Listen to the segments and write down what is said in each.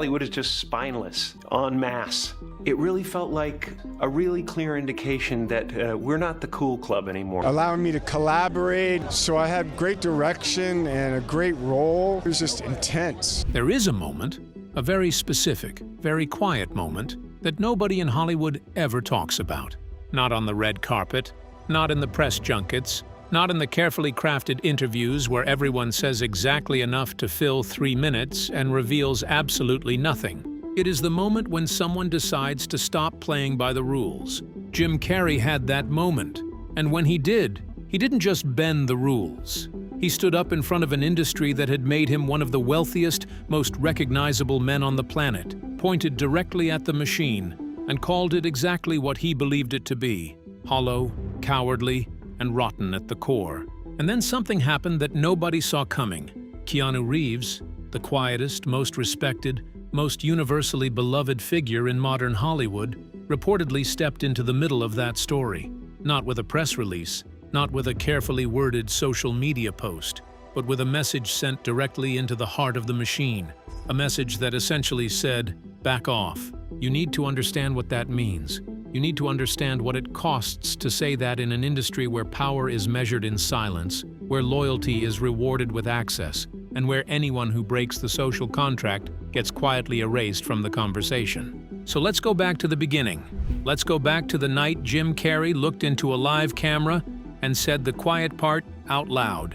Hollywood is just spineless, en masse. It really felt like a really clear indication that we're not the cool club anymore. Allowing me to collaborate, so I had great direction and a great role. It was just intense. There is a moment, a very specific, very quiet moment, that nobody in Hollywood ever talks about. Not on the red carpet, not in the press junkets, not in the carefully crafted interviews where everyone says exactly enough to fill 3 minutes and reveals absolutely nothing. It is the moment when someone decides to stop playing by the rules. Jim Carrey had that moment, and when he didn't just bend the rules. He stood up in front of an industry that had made him one of the wealthiest, most recognizable men on the planet, pointed directly at the machine, and called it exactly what he believed it to be: hollow, cowardly, and rotten at the core. And then something happened that nobody saw coming. Keanu Reeves, the quietest, most respected, most universally beloved figure in modern Hollywood, reportedly stepped into the middle of that story. Not with a press release, not with a carefully worded social media post, but with a message sent directly into the heart of the machine. A message that essentially said, "Back off." You need to understand what that means. You need to understand what it costs to say that in an industry where power is measured in silence, where loyalty is rewarded with access, and where anyone who breaks the social contract gets quietly erased from the conversation. So let's go back to the beginning. Let's go back to the night Jim Carrey looked into a live camera and said the quiet part out loud.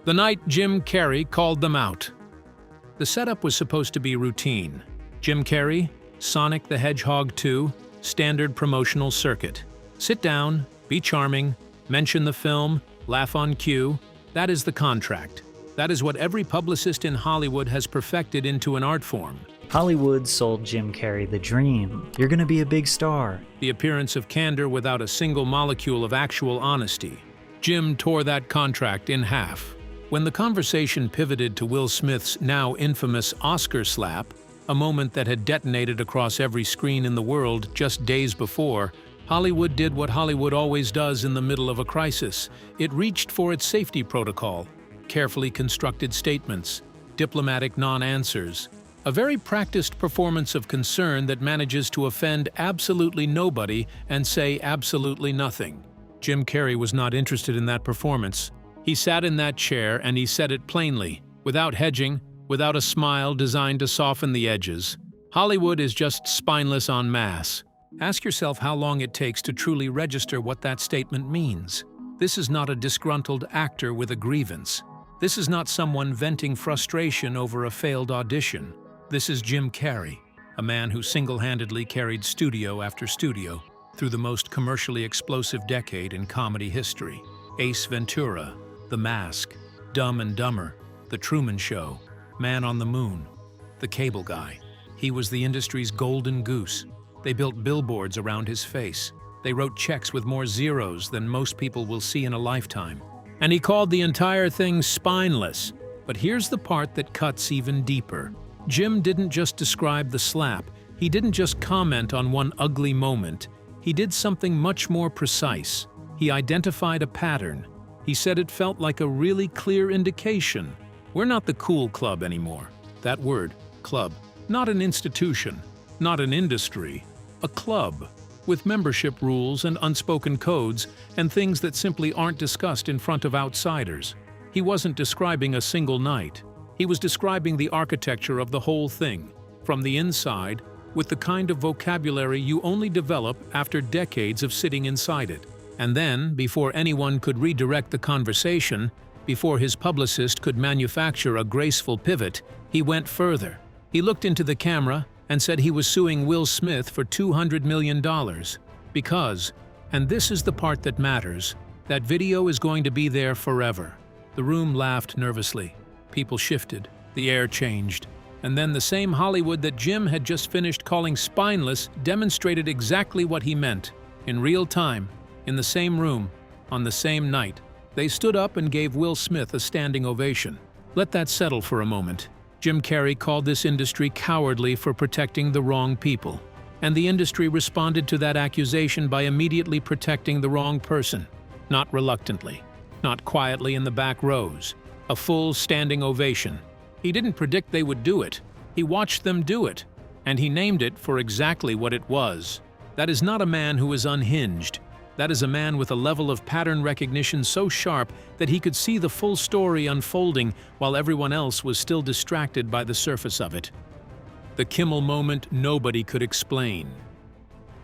The night Jim Carrey called them out. The setup was supposed to be routine. Jim Carrey, Sonic the Hedgehog 2, standard promotional circuit. Sit down, be charming, mention the film, laugh on cue. That is the contract. That is what every publicist in Hollywood has perfected into an art form. Hollywood sold Jim Carrey the dream. You're gonna be a big star. The appearance of candor without a single molecule of actual honesty. Jim tore that contract in half. When the conversation pivoted to Will Smith's now infamous Oscar slap, a moment that had detonated across every screen in the world just days before, Hollywood did what Hollywood always does in the middle of a crisis. It reached for its safety protocol, carefully constructed statements, diplomatic non-answers, a very practiced performance of concern that manages to offend absolutely nobody and say absolutely nothing. Jim Carrey was not interested in that performance. He sat in that chair and he said it plainly, without hedging, without a smile designed to soften the edges. Hollywood is just spineless en masse. Ask yourself how long it takes to truly register what that statement means. This is not a disgruntled actor with a grievance. This is not someone venting frustration over a failed audition. This is Jim Carrey, a man who single-handedly carried studio after studio through the most commercially explosive decade in comedy history. Ace Ventura, The Mask, Dumb and Dumber, The Truman Show, Man on the Moon, The Cable Guy. He was the industry's golden goose. They built billboards around his face. They wrote checks with more zeros than most people will see in a lifetime. And he called the entire thing spineless. But here's the part that cuts even deeper. Jim didn't just describe the slap. He didn't just comment on one ugly moment. He did something much more precise. He identified a pattern. He said it felt like a really clear indication. We're not the cool club anymore. That word, club, not an institution, not an industry, a club, with membership rules and unspoken codes and things that simply aren't discussed in front of outsiders. He wasn't describing a single night. He was describing the architecture of the whole thing, from the inside, with the kind of vocabulary you only develop after decades of sitting inside it. And then, before anyone could redirect the conversation, before his publicist could manufacture a graceful pivot, he went further. He looked into the camera and said he was suing Will Smith for $200 million. Because, and this is the part that matters, that video is going to be there forever. The room laughed nervously. People shifted. The air changed. And then the same Hollywood that Jim had just finished calling spineless demonstrated exactly what he meant. In real time, in the same room, on the same night, they stood up and gave Will Smith a standing ovation. Let that settle for a moment. Jim Carrey called this industry cowardly for protecting the wrong people. And the industry responded to that accusation by immediately protecting the wrong person. Not reluctantly, not quietly in the back rows. A full standing ovation. He didn't predict they would do it. He watched them do it, and he named it for exactly what it was. That is not a man who is unhinged. That is a man with a level of pattern recognition so sharp that he could see the full story unfolding while everyone else was still distracted by the surface of it. The Kimmel moment nobody could explain.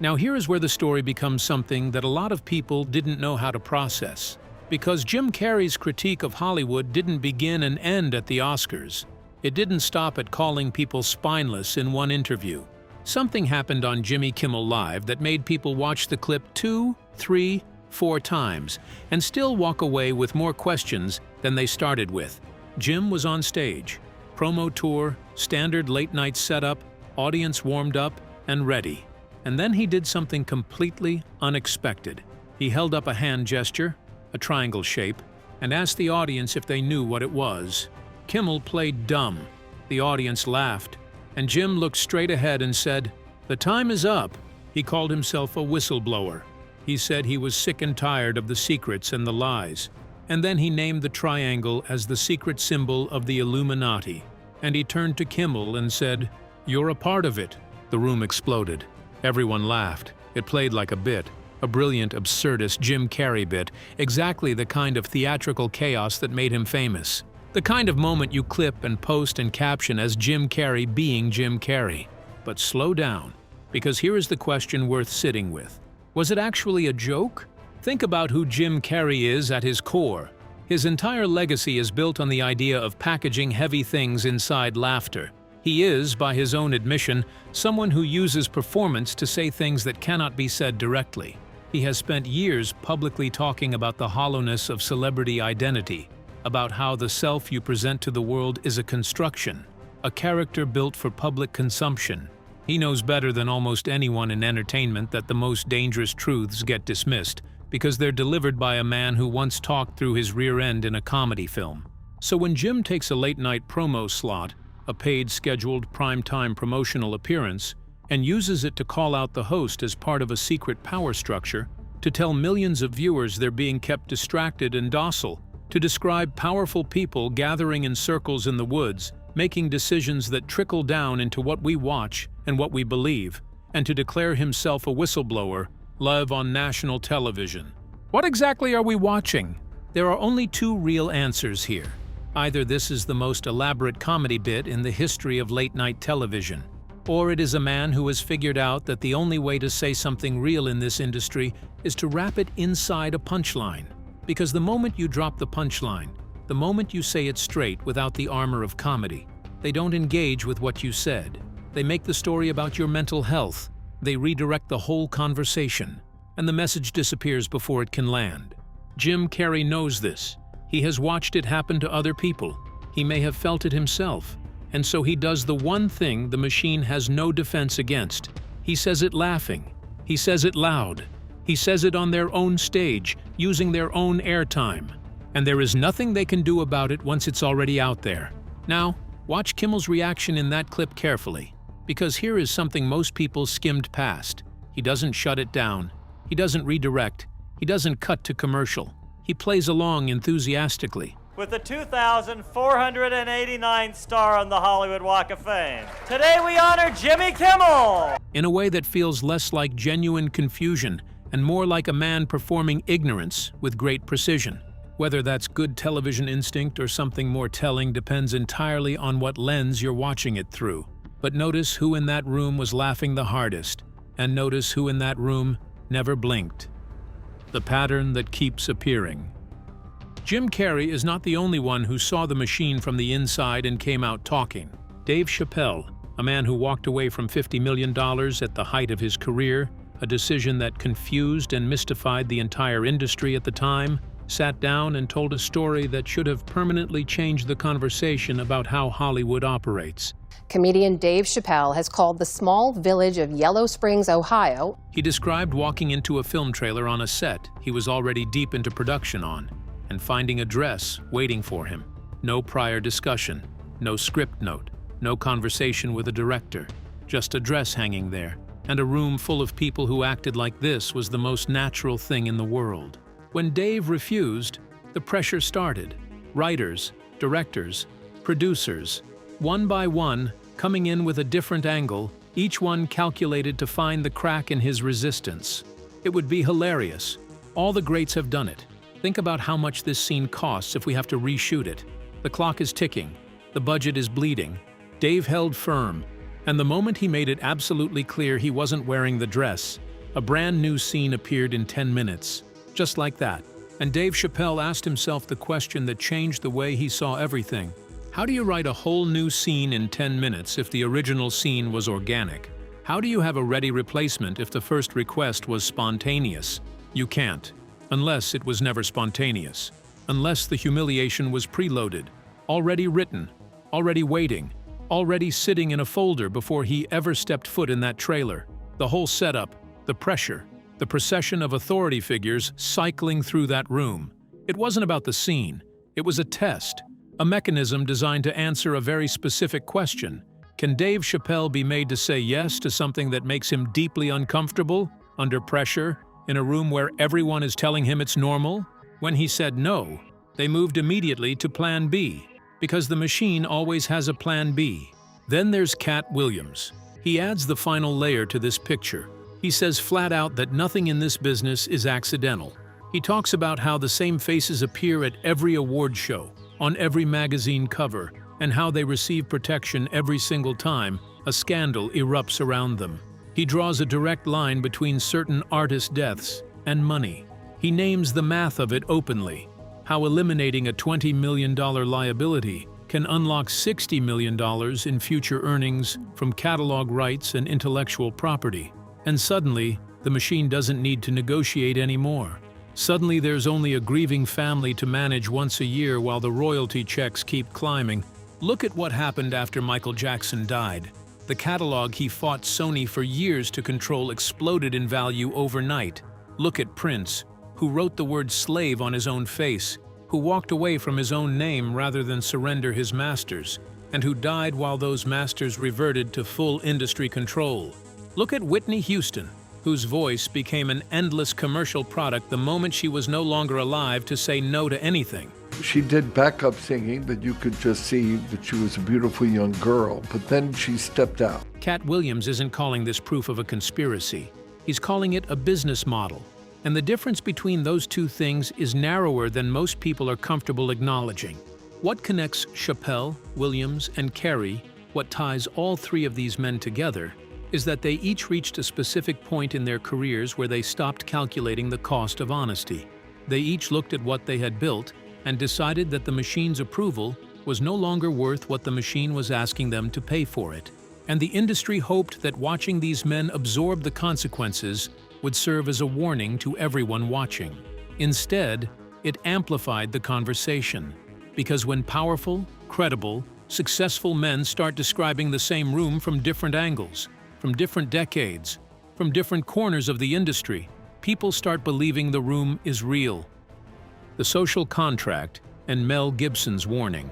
Now here is where the story becomes something that a lot of people didn't know how to process. Because Jim Carrey's critique of Hollywood didn't begin and end at the Oscars. It didn't stop at calling people spineless in one interview. Something happened on Jimmy Kimmel Live that made people watch the clip 2, 3, 4 times and still walk away with more questions than they started with. Jim was on stage. Promo tour, standard late-night setup, audience warmed up and ready. And then he did something completely unexpected. He held up a hand gesture, a triangle shape, and asked the audience if they knew what it was. Kimmel played dumb. The audience laughed, and Jim looked straight ahead and said, "The time is up." He called himself a whistleblower. He said he was sick and tired of the secrets and the lies. And then he named the triangle as the secret symbol of the Illuminati. And he turned to Kimmel and said, "You're a part of it." The room exploded. Everyone laughed. It played like a bit. A brilliant, absurdist Jim Carrey bit, exactly the kind of theatrical chaos that made him famous. The kind of moment you clip and post and caption as Jim Carrey being Jim Carrey. But slow down, because here is the question worth sitting with. Was it actually a joke? Think about who Jim Carrey is at his core. His entire legacy is built on the idea of packaging heavy things inside laughter. He is, by his own admission, someone who uses performance to say things that cannot be said directly. He has spent years publicly talking about the hollowness of celebrity identity, about how the self you present to the world is a construction, a character built for public consumption. He knows better than almost anyone in entertainment that the most dangerous truths get dismissed because they're delivered by a man who once talked through his rear end in a comedy film. So when Jim takes a late-night promo slot, a paid scheduled primetime promotional appearance, and uses it to call out the host as part of a secret power structure, to tell millions of viewers they're being kept distracted and docile, to describe powerful people gathering in circles in the woods, making decisions that trickle down into what we watch and what we believe, and to declare himself a whistleblower, live on national television. What exactly are we watching? There are only two real answers here. Either this is the most elaborate comedy bit in the history of late-night television, or it is a man who has figured out that the only way to say something real in this industry is to wrap it inside a punchline. Because the moment you drop the punchline, the moment you say it straight without the armor of comedy, they don't engage with what you said. They make the story about your mental health. They redirect the whole conversation, and the message disappears before it can land. Jim Carrey knows this. He has watched it happen to other people. He may have felt it himself. And so he does the one thing the machine has no defense against. He says it laughing. He says it loud. He says it on their own stage, using their own airtime. And there is nothing they can do about it once it's already out there. Now, watch Kimmel's reaction in that clip carefully, because here is something most people skimmed past. He doesn't shut it down. He doesn't redirect. He doesn't cut to commercial. He plays along enthusiastically. With the 2,489th star on the Hollywood Walk of Fame, today we honor Jimmy Kimmel! In a way that feels less like genuine confusion and more like a man performing ignorance with great precision. Whether that's good television instinct or something more telling depends entirely on what lens you're watching it through. But notice who in that room was laughing the hardest, and notice who in that room never blinked. The pattern that keeps appearing. Jim Carrey is not the only one who saw the machine from the inside and came out talking. Dave Chappelle, a man who walked away from $50 million at the height of his career, a decision that confused and mystified the entire industry at the time, sat down and told a story that should have permanently changed the conversation about how Hollywood operates. Comedian Dave Chappelle has called the small village of Yellow Springs, Ohio. He described walking into a film trailer on a set he was already deep into production on, and finding a dress waiting for him. No prior discussion, no script note, no conversation with a director, just a dress hanging there, and a room full of people who acted like this was the most natural thing in the world. When Dave refused, the pressure started. Writers, directors, producers, one by one, coming in with a different angle, each one calculated to find the crack in his resistance. It would be hilarious. All the greats have done it. Think about how much this scene costs if we have to reshoot it. The clock is ticking. The budget is bleeding. Dave held firm, and the moment he made it absolutely clear he wasn't wearing the dress, a brand new scene appeared in 10 minutes. Just like that. And Dave Chappelle asked himself the question that changed the way he saw everything. How do you write a whole new scene in 10 minutes if the original scene was organic? How do you have a ready replacement if the first request was spontaneous? You can't. Unless it was never spontaneous. Unless the humiliation was preloaded, already written, already waiting, already sitting in a folder before he ever stepped foot in that trailer. The whole setup, the pressure, the procession of authority figures cycling through that room. It wasn't about the scene. It was a test, a mechanism designed to answer a very specific question. Can Dave Chappelle be made to say yes to something that makes him deeply uncomfortable, under pressure, in a room where everyone is telling him it's normal? When he said no, they moved immediately to Plan B, because the machine always has a Plan B. Then there's Cat Williams. He adds the final layer to this picture. He says flat out that nothing in this business is accidental. He talks about how the same faces appear at every award show, on every magazine cover, and how they receive protection every single time a scandal erupts around them. He draws a direct line between certain artist deaths and money. He names the math of it openly, how eliminating a $20 million liability can unlock $60 million in future earnings from catalog rights and intellectual property. And suddenly, the machine doesn't need to negotiate anymore. Suddenly there's only a grieving family to manage once a year while the royalty checks keep climbing. Look at what happened after Michael Jackson died. The catalog he fought Sony for years to control exploded in value overnight. Look at Prince, who wrote the word slave on his own face, who walked away from his own name rather than surrender his masters, and who died while those masters reverted to full industry control. Look at Whitney Houston, whose voice became an endless commercial product the moment she was no longer alive to say no to anything. She did backup singing that you could just see that she was a beautiful young girl, but then she stepped out. Cat Williams isn't calling this proof of a conspiracy. He's calling it a business model. And the difference between those two things is narrower than most people are comfortable acknowledging. What connects Chappelle, Williams, and Carrey, what ties all three of these men together, is that they each reached a specific point in their careers where they stopped calculating the cost of honesty. They each looked at what they had built and decided that the machine's approval was no longer worth what the machine was asking them to pay for it. And the industry hoped that watching these men absorb the consequences would serve as a warning to everyone watching. Instead, it amplified the conversation. Because when powerful, credible, successful men start describing the same room from different angles, from different decades, from different corners of the industry, people start believing the room is real. The social contract and Mel Gibson's warning.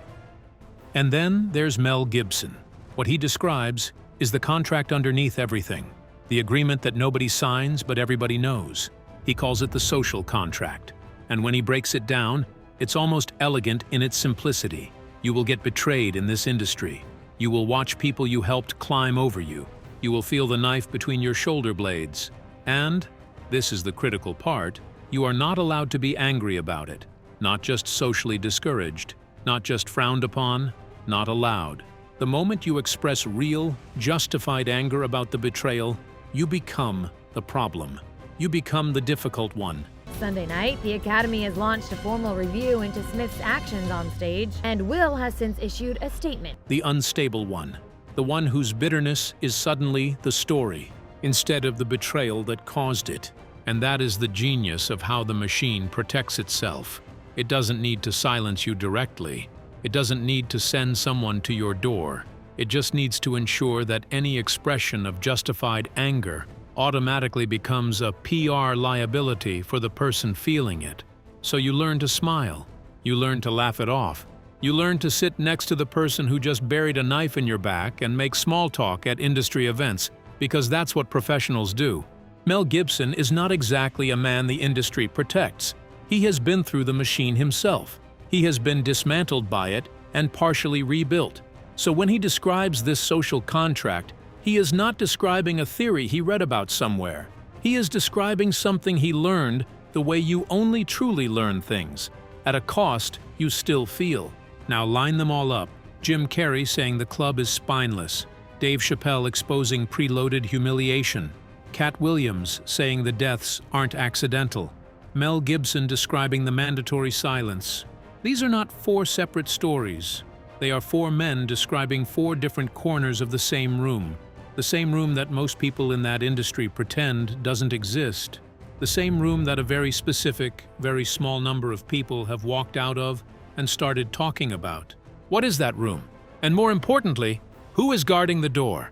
And then there's Mel Gibson. What he describes is the contract underneath everything, the agreement that nobody signs but everybody knows. He calls it the social contract. And when he breaks it down, it's almost elegant in its simplicity. You will get betrayed in this industry. You will watch people you helped climb over you. You will feel the knife between your shoulder blades. And, this is the critical part, you are not allowed to be angry about it. Not just socially discouraged, not just frowned upon, not allowed. The moment you express real, justified anger about the betrayal, you become the problem. You become the difficult one. Sunday night, the Academy has launched a formal review into Smith's actions on stage, and Will has since issued a statement. The unstable one. The one whose bitterness is suddenly the story, instead of the betrayal that caused it. And that is the genius of how the machine protects itself. It doesn't need to silence you directly. It doesn't need to send someone to your door. It just needs to ensure that any expression of justified anger automatically becomes a PR liability for the person feeling it. So you learn to smile. You learn to laugh it off. You learn to sit next to the person who just buried a knife in your back and make small talk at industry events, because that's what professionals do. Mel Gibson is not exactly a man the industry protects. He has been through the machine himself. He has been dismantled by it and partially rebuilt. So when he describes this social contract, he is not describing a theory he read about somewhere. He is describing something he learned the way you only truly learn things. At a cost you still feel. Now line them all up. Jim Carrey saying the club is spineless. Dave Chappelle exposing preloaded humiliation. Cat Williams saying the deaths aren't accidental. Mel Gibson describing the mandatory silence. These are not 4 separate stories. They are 4 men describing 4 different corners of the same room. The same room that most people in that industry pretend doesn't exist. The same room that a very specific, very small number of people have walked out of and started talking about. What is that room? And more importantly, who is guarding the door?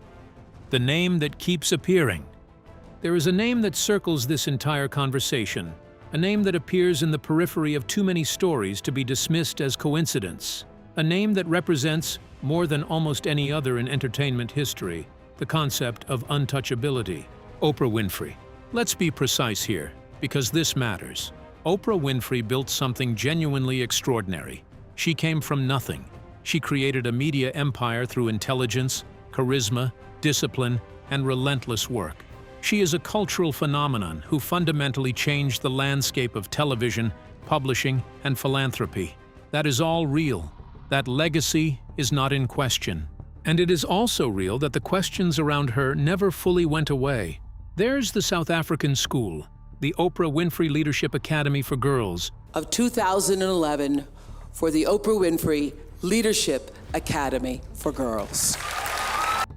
The name that keeps appearing. There is a name that circles this entire conversation, a name that appears in the periphery of too many stories to be dismissed as coincidence, a name that represents, more than almost any other in entertainment history, the concept of untouchability. Oprah Winfrey. Let's be precise here, because this matters. Oprah Winfrey built something genuinely extraordinary. She came from nothing. She created a media empire through intelligence, charisma, discipline, and relentless work. She is a cultural phenomenon who fundamentally changed the landscape of television, publishing, and philanthropy. That is all real. That legacy is not in question. And it is also real that the questions around her never fully went away. There's the South African school, the Oprah Winfrey Leadership Academy for Girls, of 2011 for the Oprah Winfrey Leadership Academy for Girls,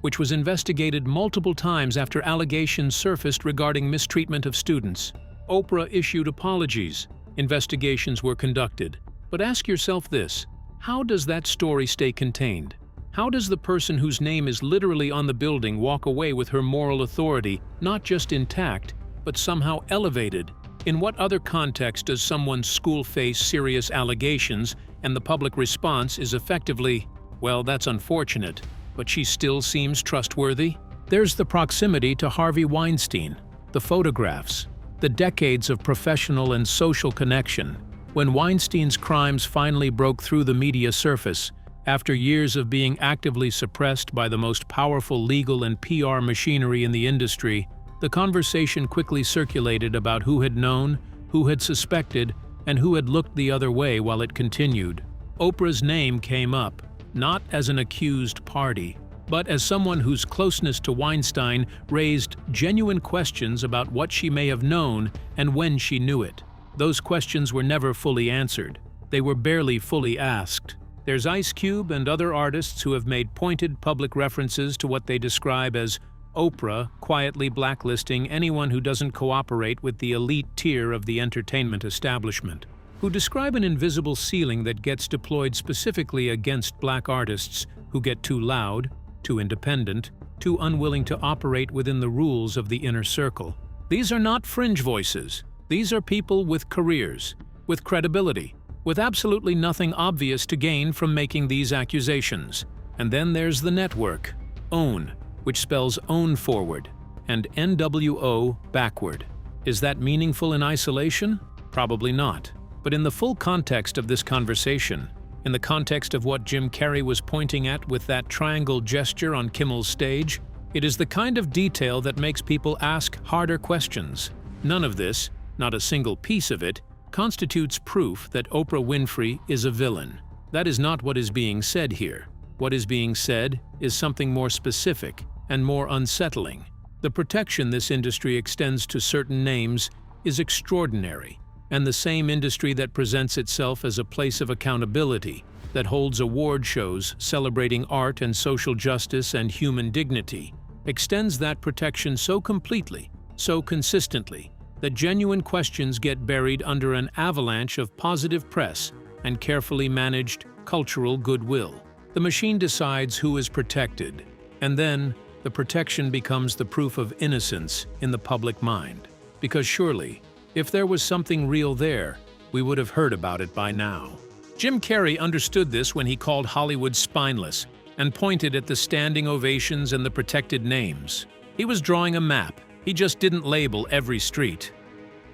which was investigated multiple times after allegations surfaced regarding mistreatment of students. Oprah issued apologies. Investigations were conducted. But ask yourself this: how does that story stay contained? How does the person whose name is literally on the building walk away with her moral authority, not just intact, but somehow elevated? In what other context does someone's school face serious allegations and the public response is effectively, well, that's unfortunate, but she still seems trustworthy? There's the proximity to Harvey Weinstein, the photographs, the decades of professional and social connection. When Weinstein's crimes finally broke through the media surface, after years of being actively suppressed by the most powerful legal and PR machinery in the industry, the conversation quickly circulated about who had known, who had suspected, and who had looked the other way while it continued. Oprah's name came up, not as an accused party, but as someone whose closeness to Weinstein raised genuine questions about what she may have known and when she knew it. Those questions were never fully answered. They were barely fully asked. There's Ice Cube and other artists who have made pointed public references to what they describe as Oprah quietly blacklisting anyone who doesn't cooperate with the elite tier of the entertainment establishment, who describe an invisible ceiling that gets deployed specifically against black artists who get too loud, too independent, too unwilling to operate within the rules of the inner circle. These are not fringe voices. These are people with careers, with credibility, with absolutely nothing obvious to gain from making these accusations. And then there's the network, OWN, which spells own forward, and NWO backward. Is that meaningful in isolation? Probably not. But in the full context of this conversation, in the context of what Jim Carrey was pointing at with that triangle gesture on Kimmel's stage, it is the kind of detail that makes people ask harder questions. None of this, not a single piece of it, constitutes proof that Oprah Winfrey is a villain. That is not what is being said here. What is being said is something more specific and more unsettling. The protection this industry extends to certain names is extraordinary, and the same industry that presents itself as a place of accountability, that holds award shows celebrating art and social justice and human dignity, extends that protection so completely, so consistently, that genuine questions get buried under an avalanche of positive press and carefully managed cultural goodwill. The machine decides who is protected, and then the protection becomes the proof of innocence in the public mind. Because surely, if there was something real there, we would have heard about it by now. Jim Carrey understood this when he called Hollywood spineless and pointed at the standing ovations and the protected names. He was drawing a map. He just didn't label every street.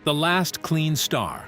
The last clean star.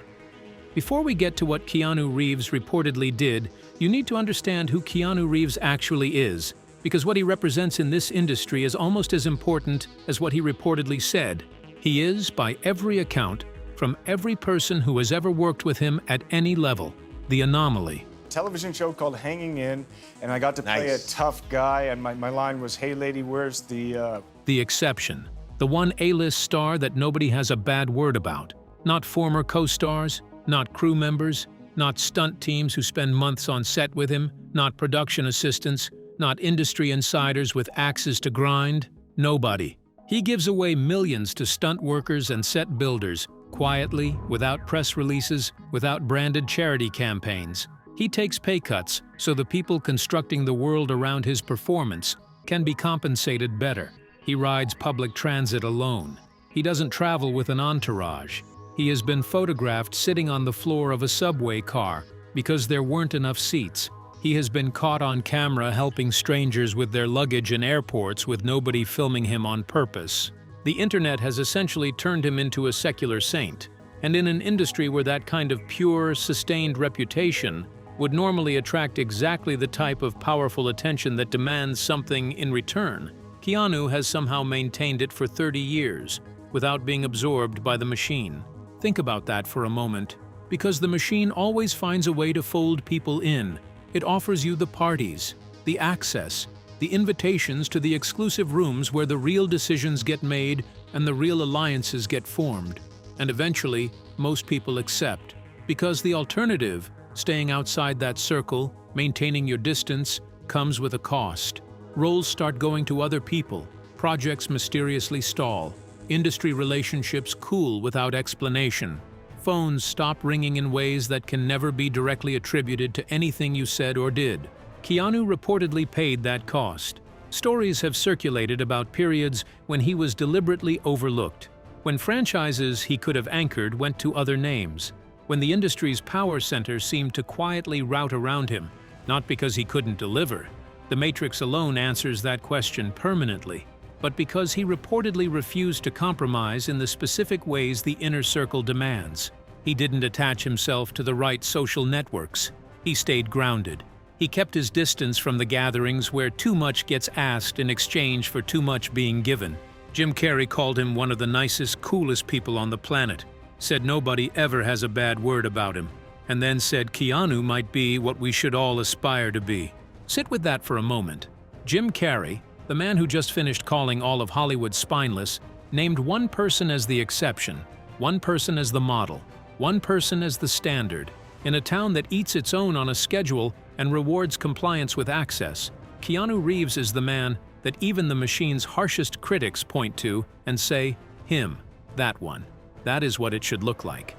Before we get to what Keanu Reeves reportedly did You need to understand who Keanu Reeves actually is, because what he represents in this industry is almost as important as what he reportedly said. He is, by every account, from every person who has ever worked with him at any level, the anomaly. Television show called Hanging In, and I got to play a tough guy, and my line was, "Hey lady, where's the The exception. The one A-list star that nobody has a bad word about. Not former co-stars, not crew members, not stunt teams who spend months on set with him, not production assistants, not industry insiders with axes to grind. Nobody. He gives away millions to stunt workers and set builders, quietly, without press releases, without branded charity campaigns. He takes pay cuts so the people constructing the world around his performance can be compensated better. He rides public transit alone. He doesn't travel with an entourage. He has been photographed sitting on the floor of a subway car because there weren't enough seats. He has been caught on camera helping strangers with their luggage in airports with nobody filming him on purpose. The internet has essentially turned him into a secular saint, and in an industry where that kind of pure, sustained reputation would normally attract exactly the type of powerful attention that demands something in return, Keanu has somehow maintained it for 30 years without being absorbed by the machine. Think about that for a moment, because the machine always finds a way to fold people in. It offers you the parties, the access, the invitations to the exclusive rooms where the real decisions get made and the real alliances get formed. And eventually, most people accept, because the alternative, staying outside that circle, maintaining your distance, comes with a cost. Roles start going to other people, projects mysteriously stall, industry relationships cool without explanation. Phones stop ringing in ways that can never be directly attributed to anything you said or did. Keanu reportedly paid that cost. Stories have circulated about periods when he was deliberately overlooked, when franchises he could have anchored went to other names, when the industry's power center seemed to quietly route around him, not because he couldn't deliver. The Matrix alone answers that question permanently, but because he reportedly refused to compromise in the specific ways the inner circle demands. He didn't attach himself to the right social networks. He stayed grounded. He kept his distance from the gatherings where too much gets asked in exchange for too much being given. Jim Carrey called him one of the nicest, coolest people on the planet, said nobody ever has a bad word about him, and then said Keanu might be what we should all aspire to be. Sit with that for a moment. Jim Carrey, the man who just finished calling all of Hollywood spineless, named one person as the exception, one person as the model, one person as the standard. In a town that eats its own on a schedule and rewards compliance with access, Keanu Reeves is the man that even the machine's harshest critics point to and say, him, that one. That is what it should look like.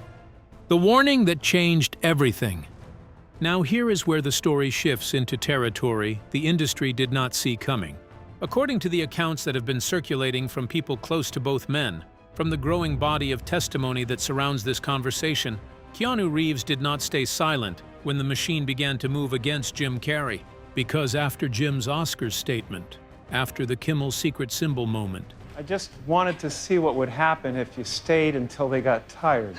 The warning that changed everything. Now here is where the story shifts into territory the industry did not see coming. According to the accounts that have been circulating from people close to both men, from the growing body of testimony that surrounds this conversation, Keanu Reeves did not stay silent when the machine began to move against Jim Carrey, because after Jim's Oscars statement, after the Kimmel secret symbol moment, I just wanted to see what would happen if you stayed until they got tired.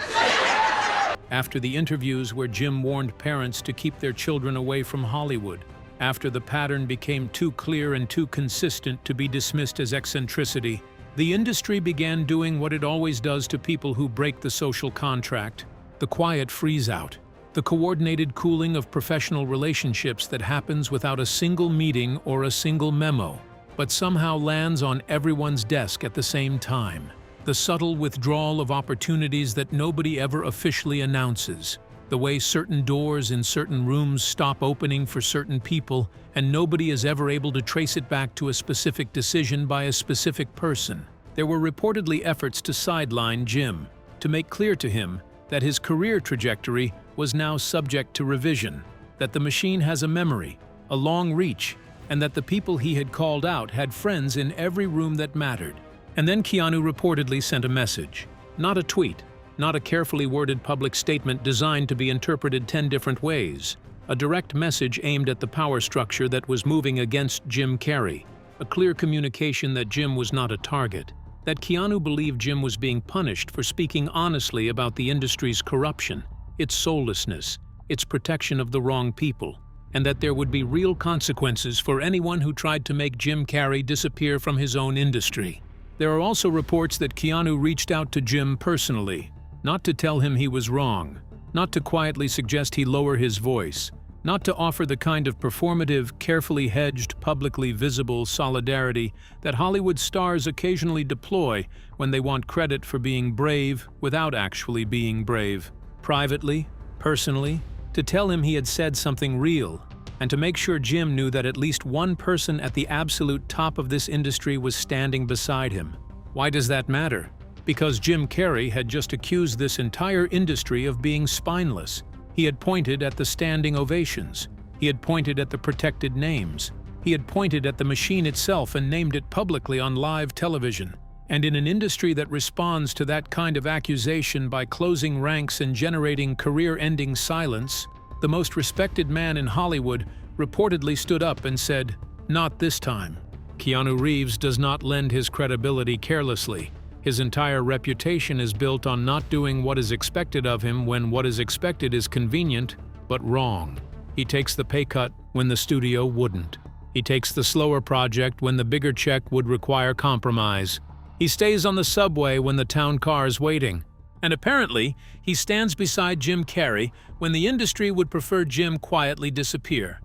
after the interviews where Jim warned parents to keep their children away from Hollywood, after the pattern became too clear and too consistent to be dismissed as eccentricity, the industry began doing what it always does to people who break the social contract: the quiet freeze-out, the coordinated cooling of professional relationships that happens without a single meeting or a single memo, but somehow lands on everyone's desk at the same time. The subtle withdrawal of opportunities that nobody ever officially announces. The way certain doors in certain rooms stop opening for certain people and nobody is ever able to trace it back to a specific decision by a specific person. There were reportedly efforts to sideline Jim, to make clear to him that his career trajectory was now subject to revision, that the machine has a memory, a long reach, and that the people he had called out had friends in every room that mattered. And then Keanu reportedly sent a message, not a tweet, not a carefully worded public statement designed to be interpreted 10 different ways, a direct message aimed at the power structure that was moving against Jim Carrey, a clear communication that Jim was not a target, that Keanu believed Jim was being punished for speaking honestly about the industry's corruption, its soullessness, its protection of the wrong people. and that there would be real consequences for anyone who tried to make Jim Carrey disappear from his own industry. There are also reports that Keanu reached out to Jim personally, not to tell him he was wrong, not to quietly suggest he lower his voice, not to offer the kind of performative, carefully hedged, publicly visible solidarity that Hollywood stars occasionally deploy when they want credit for being brave without actually being brave. Privately, personally, to tell him he had said something real, and to make sure Jim knew that at least one person at the absolute top of this industry was standing beside him. Why does that matter? Because Jim Carrey had just accused this entire industry of being spineless. He had pointed at the standing ovations. He had pointed at the protected names. He had pointed at the machine itself and named it publicly on live television. And in an industry that responds to that kind of accusation by closing ranks and generating career-ending silence, the most respected man in Hollywood reportedly stood up and said, "Not this time." Keanu Reeves does not lend his credibility carelessly. His entire reputation is built on not doing what is expected of him when what is expected is convenient, but wrong. He takes the pay cut when the studio wouldn't. He takes the slower project when the bigger check would require compromise. He stays on the subway when the town car is waiting. And apparently, he stands beside Jim Carrey when the industry would prefer Jim quietly disappear.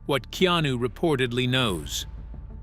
What Keanu reportedly knows.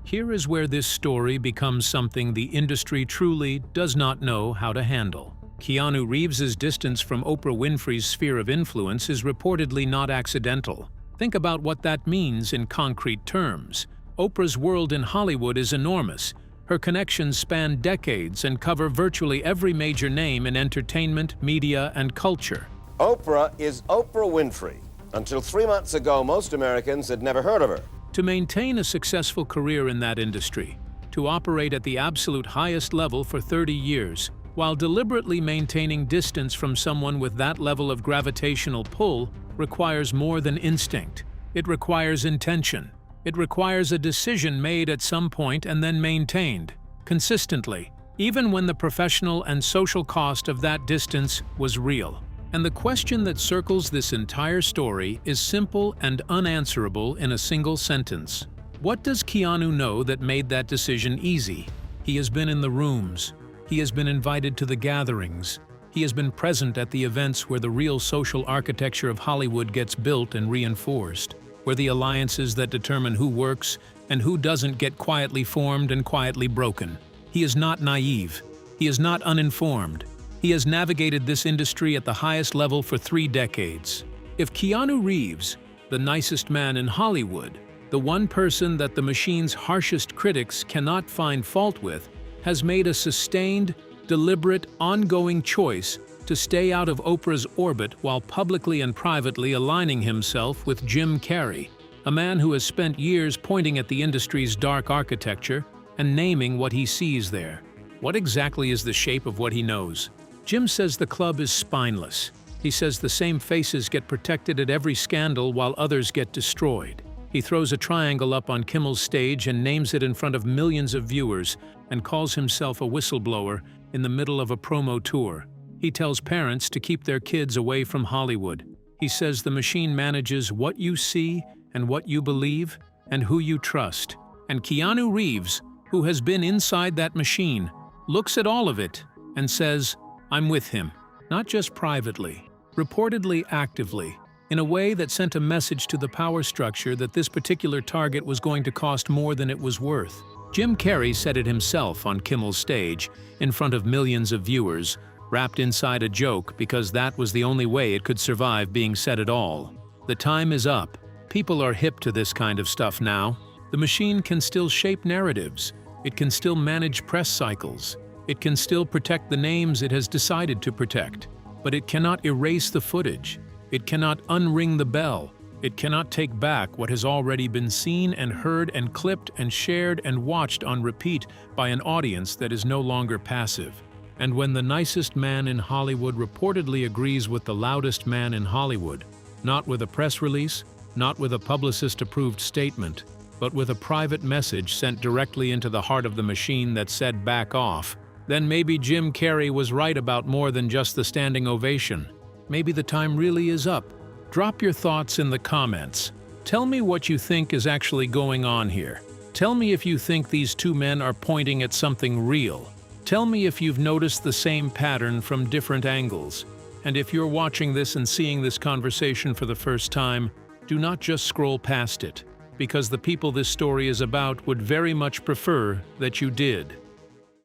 Here is where this story becomes something the industry truly does not know how to handle. Keanu Reeves's distance from Oprah Winfrey's sphere of influence is reportedly not accidental. Think about what that means in concrete terms. Oprah's world in Hollywood is enormous. Her connections span decades and cover virtually every major name in entertainment, media, and culture. Oprah is Oprah Winfrey. Until 3 months ago, most Americans had never heard of her. To maintain a successful career in that industry, to operate at the absolute highest level for 30 years, while deliberately maintaining distance from someone with that level of gravitational pull, requires more than instinct. It requires intention. It requires a decision made at some point and then maintained, consistently, even when the professional and social cost of that distance was real. And the question that circles this entire story is simple and unanswerable in a single sentence. What does Keanu know that made that decision easy? He has been in the rooms. He has been invited to the gatherings. He has been present at the events where the real social architecture of Hollywood gets built and reinforced, where the alliances that determine who works and who doesn't get quietly formed and quietly broken. He is not naive. He is not uninformed. He has navigated this industry at the highest level for 3 decades. If Keanu Reeves, the nicest man in Hollywood, the one person that the machine's harshest critics cannot find fault with, has made a sustained, deliberate, ongoing choice to stay out of Oprah's orbit while publicly and privately aligning himself with Jim Carrey, a man who has spent years pointing at the industry's dark architecture and naming what he sees there. What exactly is the shape of what he knows? Jim says the club is spineless. He says the same faces get protected at every scandal while others get destroyed. He throws a triangle up on Kimmel's stage and names it in front of millions of viewers and calls himself a whistleblower in the middle of a promo tour. He tells parents to keep their kids away from Hollywood. He says the machine manages what you see and what you believe and who you trust. And Keanu Reeves, who has been inside that machine, looks at all of it and says, "I'm with him," not just privately, reportedly actively, in a way that sent a message to the power structure that this particular target was going to cost more than it was worth. Jim Carrey said it himself on Kimmel's stage, in front of millions of viewers, wrapped inside a joke because that was the only way it could survive being said at all. The time is up. People are hip to this kind of stuff now. The machine can still shape narratives. It can still manage press cycles. It can still protect the names it has decided to protect, but it cannot erase the footage. It cannot unring the bell. It cannot take back what has already been seen and heard and clipped and shared and watched on repeat by an audience that is no longer passive. And when the nicest man in Hollywood reportedly agrees with the loudest man in Hollywood, not with a press release, not with a publicist-approved statement, but with a private message sent directly into the heart of the machine that said back off, then maybe Jim Carrey was right about more than just the standing ovation. Maybe the time really is up. Drop your thoughts in the comments. Tell me what you think is actually going on here. Tell me if you think these two men are pointing at something real. Tell me if you've noticed the same pattern from different angles. And if you're watching this and seeing this conversation for the first time, do not just scroll past it, because the people this story is about would very much prefer that you did.